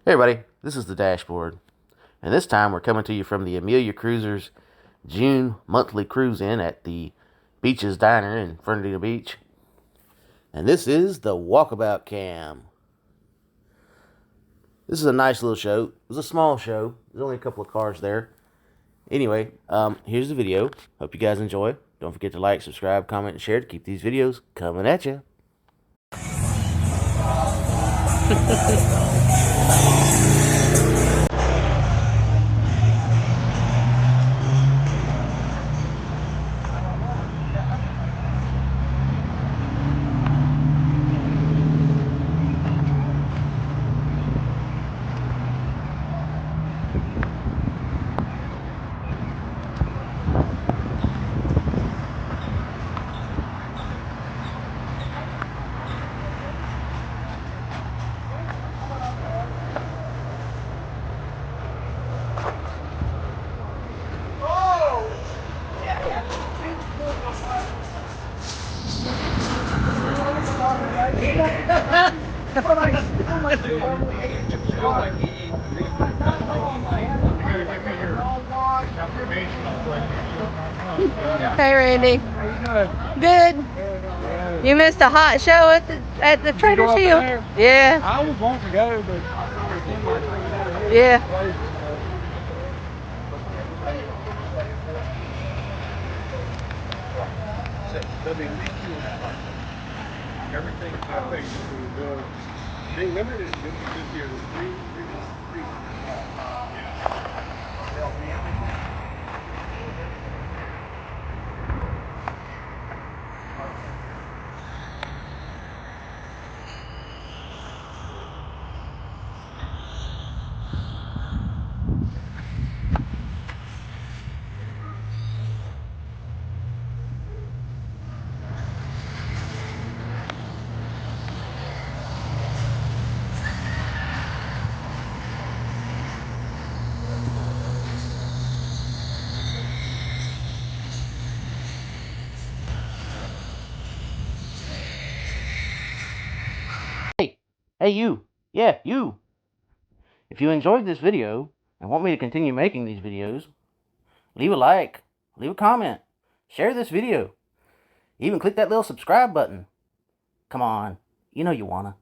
Hey everybody, this is the dashboard, and this time we're coming to you from the Amelia Cruisers June monthly cruise-in at the Beaches Diner in Fernandina Beach. And this is the walkabout cam. This is a nice little show. It was a small show. There's only a couple of cars there. Anyway, here's the video. Hope you guys enjoy. Don't forget to like, subscribe, comment, and share to keep these videos coming at you. Hey Randy. How you doing? Good. You missed a hot show at the Traders Hill. Yeah. I was wanting to go, but Yeah. everything I think is good. Being limited this year is three. Hey you! Yeah, you! If you enjoyed this video and want me to continue making these videos, leave a like, leave a comment, share this video, even click that little subscribe button. Come on, you know you wanna.